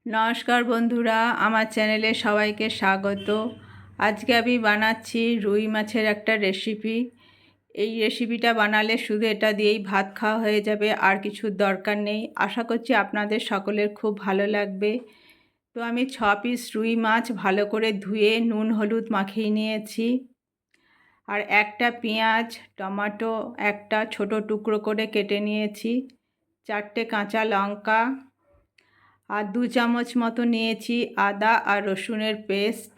নমস্কার বন্ধুরা, আমার চ্যানেলে সবাইকে স্বাগত। আজকে আমি বানাচ্ছি রুই মাছের একটা রেসিপি। এই রেসিপিটা বানালে শুধু এটা দিয়েই ভাত খাওয়া হয়ে যাবে, আর কিছুর দরকার নেই। আশা করছি আপনাদের সকলের খুব ভালো লাগবে। তো আমি 6 পিস রুই মাছ ভালো করে ধুয়ে নুন হলুদ মাখিয়ে নিয়েছি। আর একটা পেঁয়াজ, টমেটো একটা ছোট টুকরো করে কেটে নিয়েছি, 4টে কাঁচা লঙ্কা, আর 2 চামচ মতো নিয়েছি আদা আর রসুনের পেস্ট।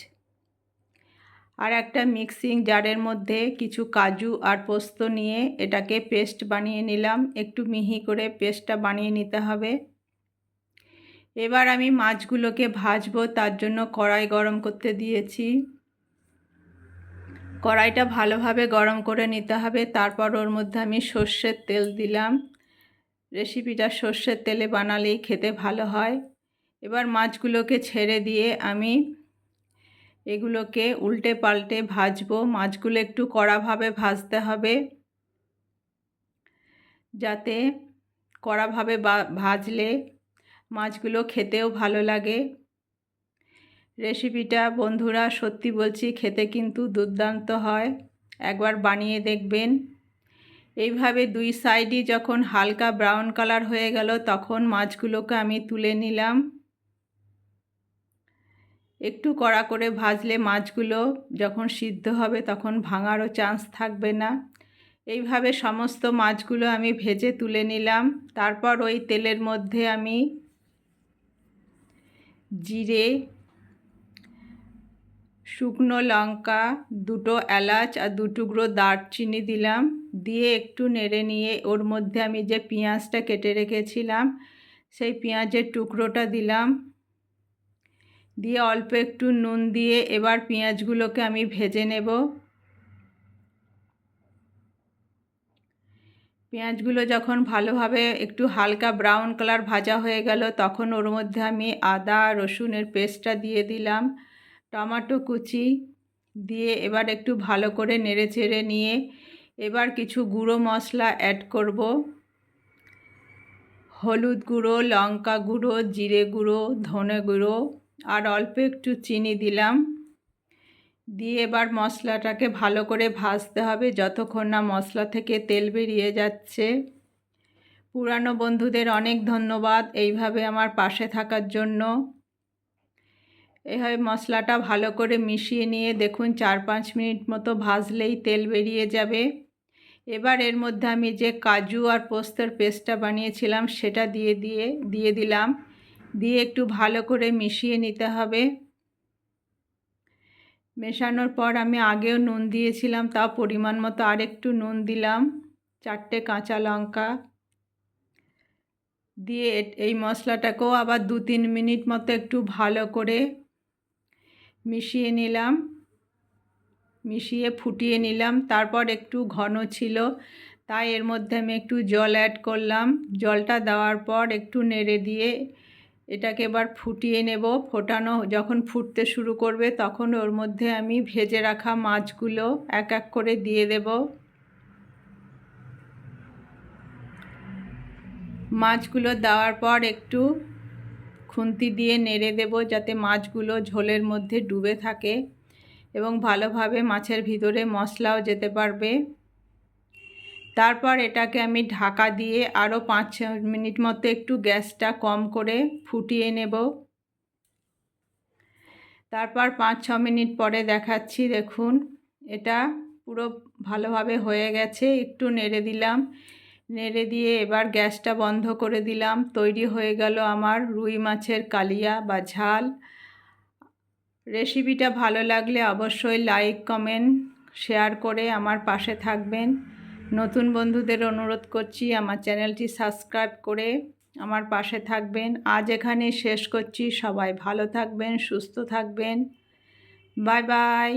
আর একটা মিক্সিং জারের মধ্যে কিছু কাজু আর পোস্ত নিয়ে এটাকে পেস্ট বানিয়ে নিলাম। একটু মিহি করে পেস্টটা বানিয়ে নিতে হবে। এবার আমি মাছগুলোকে ভাজবো, তার জন্য কড়াই গরম করতে দিয়েছি। কড়াইটা ভালোভাবে গরম করে নিতে হবে। তারপর ওর মধ্যে আমি সর্ষের তেল দিলাম। রেসিপিটা সর্ষের তেলে বানালেই খেতে ভালো হয়। এবার মাছগুলোকে ছেড়ে দিয়ে আমি এগুলোকে উল্টে পাল্টে ভাজবো। মাছগুলো একটু কড়াভাবে ভাজতে হবে, যাতে কড়াভাবে ভাজলে মাছগুলো খেতেও ভালো লাগে। রেসিপিটা বন্ধুরা সত্যি বলছি খেতে কিন্তু দুর্দান্ত হয়, একবার বানিয়ে দেখবেন। এইভাবে দুই সাইডই যখন হালকা ব্রাউন কালার হয়ে গেল তখন মাছগুলোকে আমি তুলে নিলাম। একটু কড়া করে ভাজলে মাছগুলো যখন সিদ্ধ হবে তখন ভাঙারও চান্স থাকবে না। এইভাবে সমস্ত মাছগুলো আমি ভেজে তুলে নিলাম। তারপর ওই তেলের মধ্যে আমি জিরে, শুকনো লঙ্কা, 2টো এলাচ আর 2 টুকরো দারচিনি দিলাম। দিয়ে একটু নেড়ে নিয়ে ওর মধ্যে আমি যে পেঁয়াজটা কেটে রেখেছিলাম সেই পেঁয়াজের টুকরোটা দিলাম। দিয়ে অল্প একটু নুন দিয়ে এবার পেঁয়াজগুলোকে আমি ভেজে নেব। পেঁয়াজগুলো যখন ভালোভাবে একটু হালকা ব্রাউন কালার ভাজা হয়ে গেল তখন ওর মধ্যে আমি আদা রসুনের পেস্টটা দিয়ে দিলাম, টমেটো কুচি দিয়ে এবার একটু ভালো করে নেড়ে চেড়ে নিয়ে এবার কিছু গুঁড়ো মশলা অ্যাড করব। হলুদ গুঁড়ো, লঙ্কা গুঁড়ো, জিরে গুঁড়ো, ধনে গুঁড়ো আর অল্প একটু চিনি দিলাম। দিয়ে এবার মশলাটাকে ভালো করে ভাজতে হবে যতক্ষণ না মশলা থেকে তেল বেরিয়ে যাচ্ছে। পুরানো বন্ধুদের অনেক ধন্যবাদ এইভাবে আমার পাশে থাকার জন্য। এইভাবে মশলাটা ভালো করে মিশিয়ে নিয়ে দেখুন 4-5 মিনিট মতো ভাজলেই তেল বেরিয়ে যাবে। এবার এর মধ্যে আমি যে কাজু আর পোস্তের পেস্টটা বানিয়েছিলাম সেটা দিয়ে দিলাম। দিয়ে একটু ভালো করে মিশিয়ে নিতে হবে। মেশানোর পর আমি আগেও নুন দিয়েছিলাম, তাও পরিমাণ মতো আরেকটু নুন দিলাম, 4টে কাঁচা লঙ্কা দিয়ে এই মশলাটাকেও আবার 2-3 মিনিট মতো একটু ভালো করে মিশিয়ে নিলাম, মিশিয়ে ফুটিয়ে নিলাম। তারপর একটু ঘন ছিল তাই এর মধ্যে আমি একটু জল অ্যাড করলাম। জলটা দেওয়ার পর একটু নেড়ে দিয়ে এটাকে এবার ফুটিয়ে নেব। ফোটানো যখন ফুটতে শুরু করবে তখন ওর মধ্যে আমি ভেজে রাখা মাছগুলো এক এক করে দিয়ে দেব। মাছগুলো দেওয়ার পর একটু খুন্তি দিয়ে নেড়ে দেব যাতে মাছগুলো ঝোলের মধ্যে ডুবে থাকে এবং ভালোভাবে মাছের ভিতরে মশলাও যেতে পারবে। তারপর এটাকে আমি ঢাকা দিয়ে আরও 5-6 মিনিট মতো একটু গ্যাসটা কম করে ফুটিয়ে নেব। তারপর 5-6 মিনিট পরে দেখাচ্ছি, দেখুন এটা পুরো ভালোভাবে হয়ে গেছে। একটু নেড়ে দিলাম, নেড়ে দিয়ে এবার গ্যাসটা বন্ধ করে দিলাম। তৈরি হয়ে গেল আমার রুই মাছের কালিয়া বা ঝাল। রেসিপিটা ভালো লাগলে অবশ্যই লাইক কমেন্ট শেয়ার করে আমার পাশে থাকবেন। নতুন বন্ধুদের অনুরোধ করছি আমার চ্যানেলটি সাবস্ক্রাইব করে আমার পাশে থাকবেন। আজ এখানেই শেষ করছি। সবাই ভালো থাকবেন, সুস্থ থাকবেন। Bye bye.